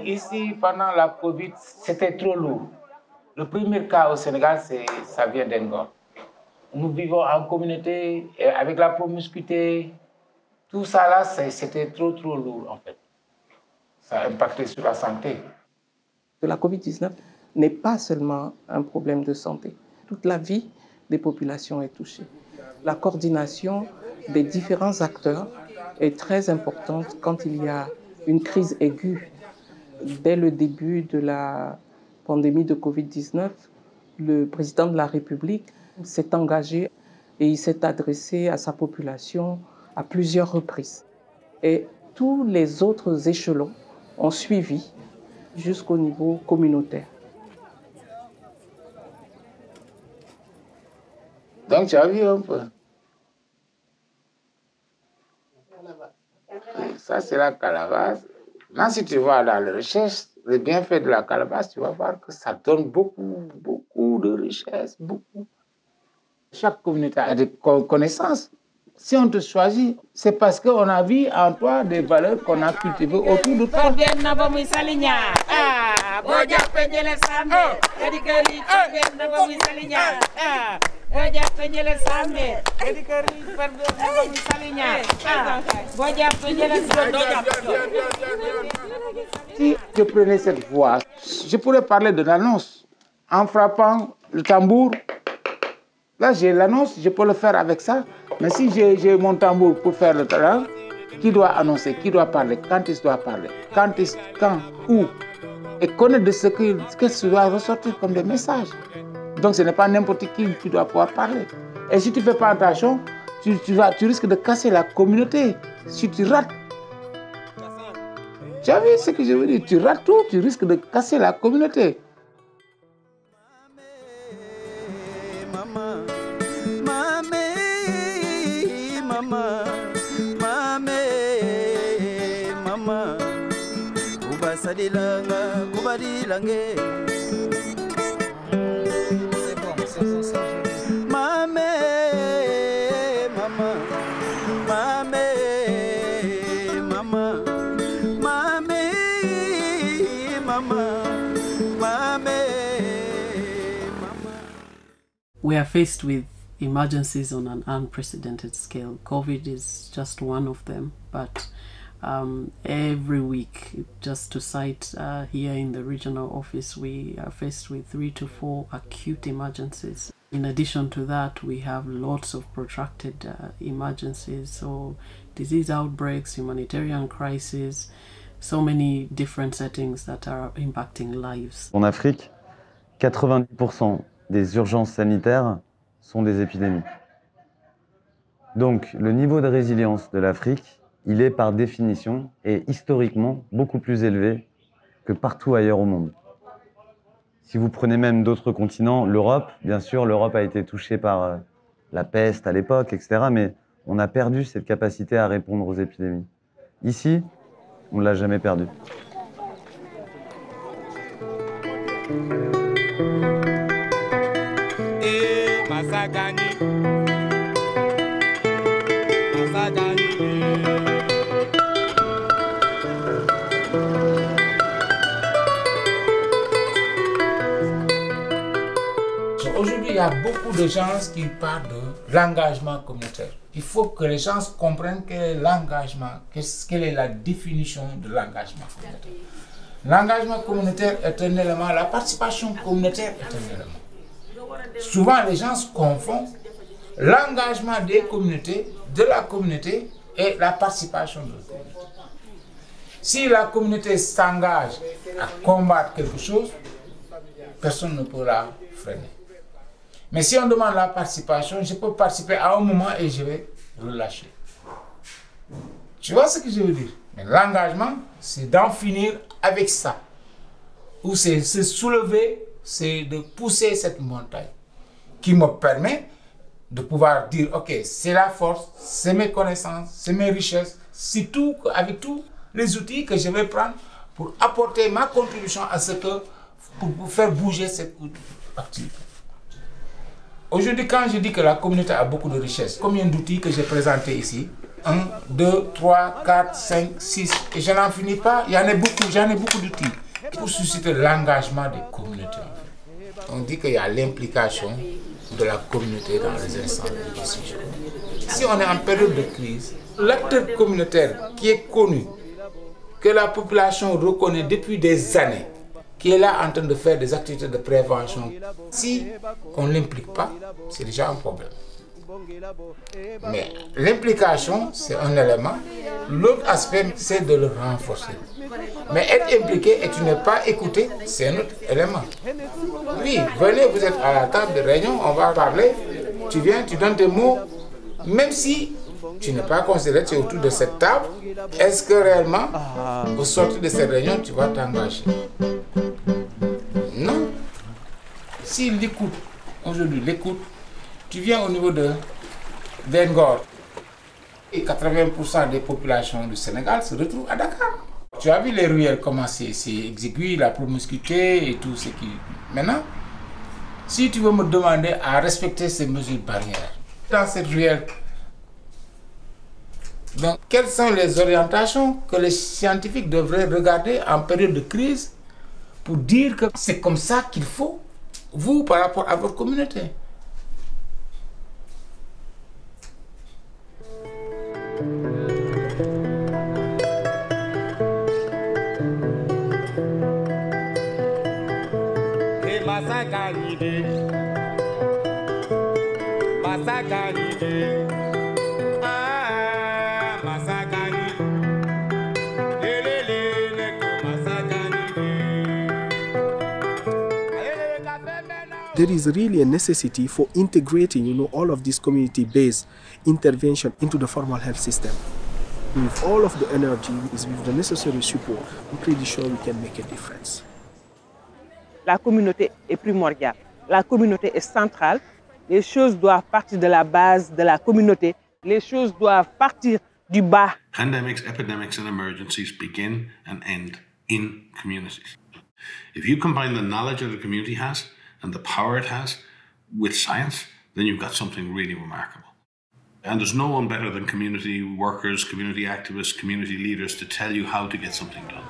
Ici, pendant la Covid, c'était trop lourd. Le premier cas au Sénégal, ça vient d'Engor. Nous vivons en communauté, avec la promiscuité. Tout ça là, c'était trop lourd en fait. Ça a impacté sur la santé. La Covid-19 n'est pas seulement un problème de santé. Toute la vie des populations est touchée. La coordination des différents acteurs est très importante quand il y a une crise aiguë. Dès le début de la pandémie de Covid-19, le président de la République s'est engagé et il s'est adressé à sa population à plusieurs reprises. Et tous les autres échelons ont suivi jusqu'au niveau communautaire. Donc tu as vu un peu. Ça c'est la calebasse. Là si tu vas dans les recherches, les bienfaits de la calebasse, tu vas voir que ça donne beaucoup de richesses, beaucoup. Chaque communauté a des connaissances. Si on te choisit, c'est parce qu'on a vu en toi des valeurs qu'on a cultivées autour de toi. Si je prenais cette voix, je pourrais parler de l'annonce en frappant le tambour. Là, j'ai l'annonce, je peux le faire avec ça. Mais si j'ai mon tambour pour faire le talent, qui doit annoncer, qui doit parler, quand il doit parler, quand, où, et connaître de ce que doit ressortir comme des messages. Donc ce n'est pas n'importe qui doit pouvoir parler. Et si tu ne fais pas attention, tu risques de casser la communauté. Si tu rates, tu as vu ce que je veux dire, tu rates tout, tu risques de casser la communauté. We are faced with emergencies on an unprecedented scale. COVID is just one of them, but every week, just to cite here in the regional office, we are faced with 3 to 4 acute emergencies. In addition to that, we have lots of protracted emergencies, so disease outbreaks, humanitarian crises, so many different settings that are impacting lives. En Afrique, 90% des urgences sanitaires sont des épidémies. Donc, le niveau de résilience de l'Afrique, il est par définition et historiquement beaucoup plus élevé que partout ailleurs au monde. Si vous prenez même d'autres continents, l'Europe, bien sûr, l'Europe a été touchée par la peste à l'époque, etc. Mais on a perdu cette capacité à répondre aux épidémies. Ici, on ne l'a jamais perdue. Aujourd'hui, il y a beaucoup de gens qui parlent de l'engagement communautaire. Il faut que les gens comprennent quel est l'engagement, quelle est la définition de l'engagement communautaire. L'engagement communautaire est un élément, la participation communautaire est un élément. Souvent, les gens se confondent l'engagement des communautés, de la communauté et la participation de la communauté. Si la communauté s'engage à combattre quelque chose, personne ne pourra freiner. Mais si on demande la participation, je peux participer à un moment et je vais relâcher. Tu vois ce que je veux dire? Mais l'engagement, c'est d'en finir avec ça. Ou c'est se soulever, c'est de pousser cette montagne qui me permet de pouvoir dire, ok, c'est la force, c'est mes connaissances, c'est mes richesses, c'est tout, avec tous les outils que je vais prendre pour apporter ma contribution à ce que, pour faire bouger cette activité. Aujourd'hui, quand je dis que la communauté a beaucoup de richesses, combien d'outils que j'ai présentés ici? 1, 2, 3, 4, 5, 6, et je n'en finis pas, j'en ai beaucoup d'outils pour susciter l'engagement des communautés. On dit qu'il y a l'implication de la communauté dans les instants de décision. Si on est en période de crise, l'acteur communautaire qui est connu, que la population reconnaît depuis des années, qui est là en train de faire des activités de prévention, si on ne l'implique pas, c'est déjà un problème. Mais l'implication, c'est un élément. L'autre aspect, c'est de le renforcer. Mais être impliqué et tu n'es pas écouté, c'est un autre élément. Oui, venez, vous êtes à la table de réunion, on va parler. Tu viens, tu donnes tes mots. Même si tu n'es pas considéré, tu es autour de cette table, est-ce que réellement, au sortir de cette réunion, tu vas t'engager? Non. Si l'écoute, aujourd'hui, l'écoute, tu viens au niveau de Vengor et 80% des populations du Sénégal se retrouvent à Dakar. Tu as vu les ruelles, comment c'est exigu, la promiscuité et tout ce qui... Maintenant, si tu veux me demander à respecter ces mesures barrières dans cette ruelle, donc quelles sont les orientations que les scientifiques devraient regarder en période de crise pour dire que c'est comme ça qu'il faut, vous, par rapport à votre communauté? There is really a necessity for integrating, all of this community-based intervention into the formal health system. With all of the energy, with the necessary support, I'm pretty sure we can make a difference. La communauté est primordiale. La communauté est centrale. Les choses doivent partir de la base de la communauté. Les choses doivent partir du bas. Pandemics, epidemics, and emergencies begin and end in communities. If you combine the knowledge that the community has and the power it has with science, then you've got something really remarkable. And there's no one better than community workers, community activists, community leaders to tell you how to get something done.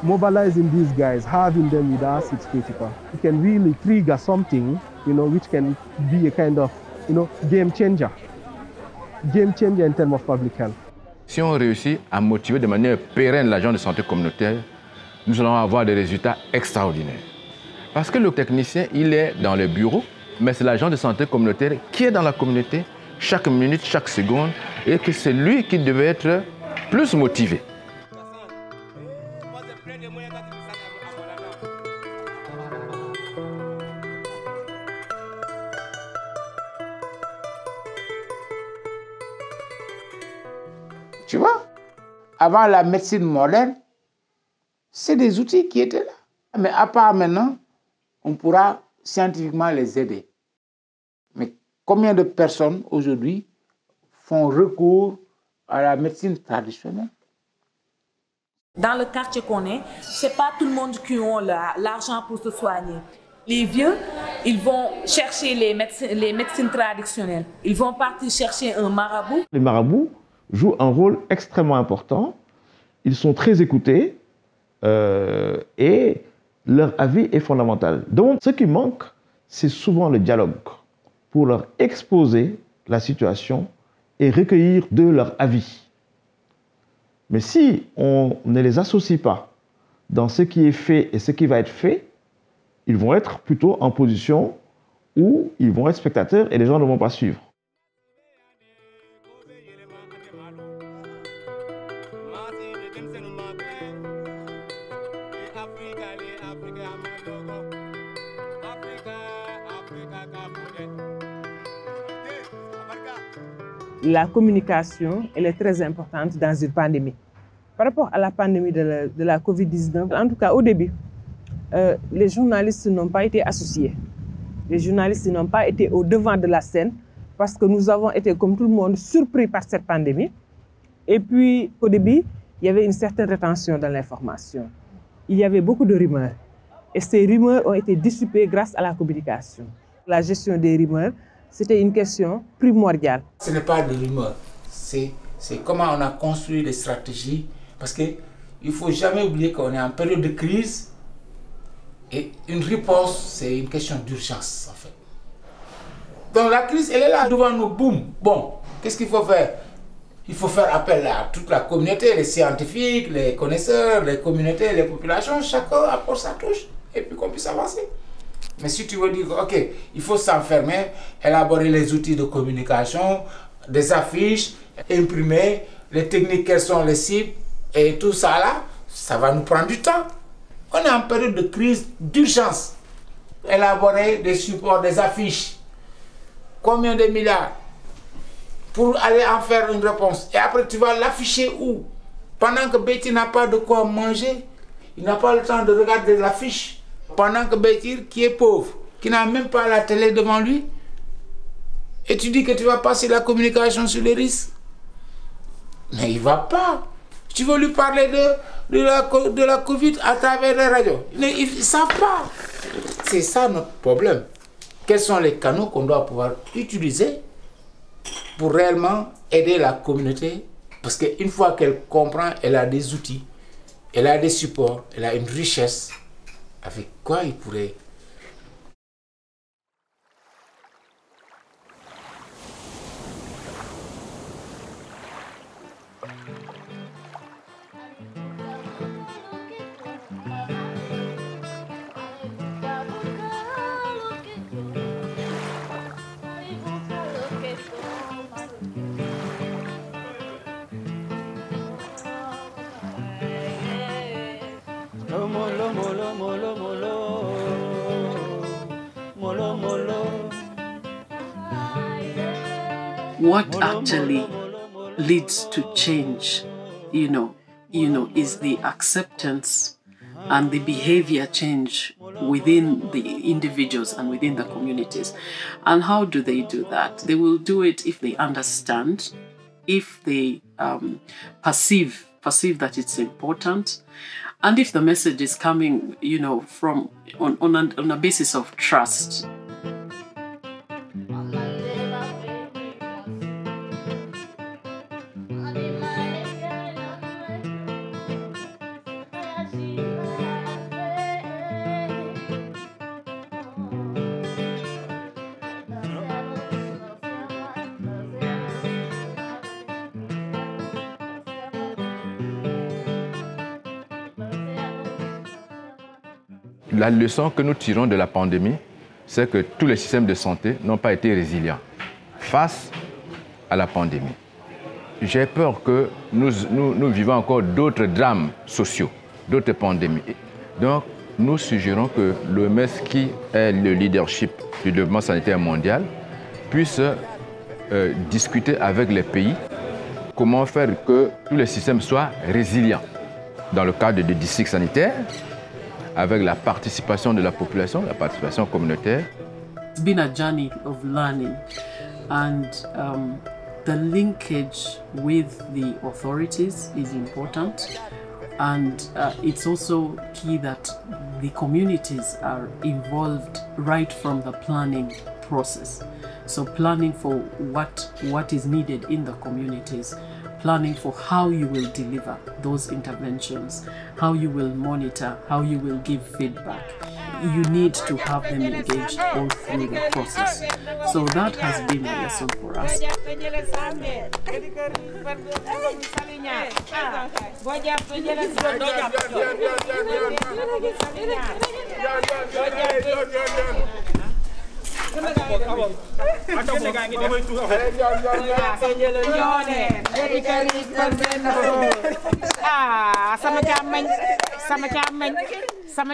Mobilizing these guys, having them with us, it's critical. We can really trigger something, which can be a kind of, game changer. Game changer in terms of public health. Si on réussit à motiver de manière pérenne l'agent de santé communautaire, nous allons avoir des résultats extraordinaires. Parce que le technicien, il est dans le bureau, mais c'est l'agent de santé communautaire qui est dans la communauté chaque minute, chaque seconde, et que c'est lui qui devait être plus motivé. Tu vois, avant la médecine moderne, c'est des outils qui étaient là. Mais à part maintenant, on pourra scientifiquement les aider. Mais combien de personnes aujourd'hui font recours à la médecine traditionnelle? Dans le quartier qu'on est, ce n'est pas tout le monde qui a l'argent pour se soigner. Les vieux, ils vont chercher les médecines traditionnelles. Ils vont partir chercher un marabout. Les marabouts jouent un rôle extrêmement important. Ils sont très écoutés et leur avis est fondamental. Donc, ce qui manque, c'est souvent le dialogue pour leur exposer la situation et recueillir de leur avis. Mais si on ne les associe pas dans ce qui est fait et ce qui va être fait, ils vont être plutôt en position où ils vont être spectateurs et les gens ne vont pas suivre. La communication, elle est très importante dans une pandémie. Par rapport à la pandémie de la Covid-19, en tout cas au début, les journalistes n'ont pas été associés. Les journalistes n'ont pas été au devant de la scène parce que nous avons été, comme tout le monde, surpris par cette pandémie. Et puis, au début, il y avait une certaine rétention dans l'information. Il y avait beaucoup de rumeurs. Et ces rumeurs ont été dissipées grâce à la communication. La gestion des rumeurs, c'était une question primordiale. Ce n'est pas des rumeurs, c'est comment on a construit des stratégies, parce qu'il ne faut jamais oublier qu'on est en période de crise et une riposte, c'est une question d'urgence en fait. Donc la crise, elle est là devant nous, boum. Bon, qu'est-ce qu'il faut faire? Il faut faire appel à toute la communauté, les scientifiques, les connaisseurs, les communautés, les populations, chacun apporte sa touche et puis qu'on puisse avancer. Mais si tu veux dire, ok, il faut s'enfermer, élaborer les outils de communication, des affiches, imprimer, les techniques, quelles sont les cibles, et tout ça là, ça va nous prendre du temps. On est en période de crise d'urgence. Élaborer des supports, des affiches, combien de milliards pour aller en faire une réponse. Et après, tu vas l'afficher où? Pendant que Betty n'a pas de quoi manger, il n'a pas le temps de regarder l'affiche. Pendant que Betty, qui est pauvre, qui n'a même pas la télé devant lui, et tu dis que tu vas passer la communication sur les risques. Mais il ne va pas. Tu veux lui parler de la Covid à travers les radios. Ils ne savent pas. C'est ça notre problème. Quels sont les canaux qu'on doit pouvoir utiliser pour réellement aider la communauté? Parce qu'une fois qu'elle comprend, elle a des outils, elle a des supports, elle a une richesse. Avec quoi il pourrait... What actually leads to change, is the acceptance and the behavior change within the individuals and within the communities. And how do they do that? They will do it if they understand, if they perceive that it's important, and if the message is coming, from on a basis of trust. La leçon que nous tirons de la pandémie, c'est que tous les systèmes de santé n'ont pas été résilients face à la pandémie. J'ai peur que nous vivons encore d'autres drames sociaux, d'autres pandémies. Donc, nous suggérons que l'OMS, qui est le leadership du développement sanitaire mondial, puisse discuter avec les pays comment faire que tous les systèmes soient résilients dans le cadre de districts sanitaires, avec la participation de la population, la participation communautaire. It's been a journey of learning, and the linkage with the authorities is important, and it's also key that the communities are involved right from the planning process. So planning for what is needed in the communities, planning for how you will deliver those interventions, how you will monitor, how you will give feedback. You need to have them engaged all through the process. So that has been a lesson for us. Sama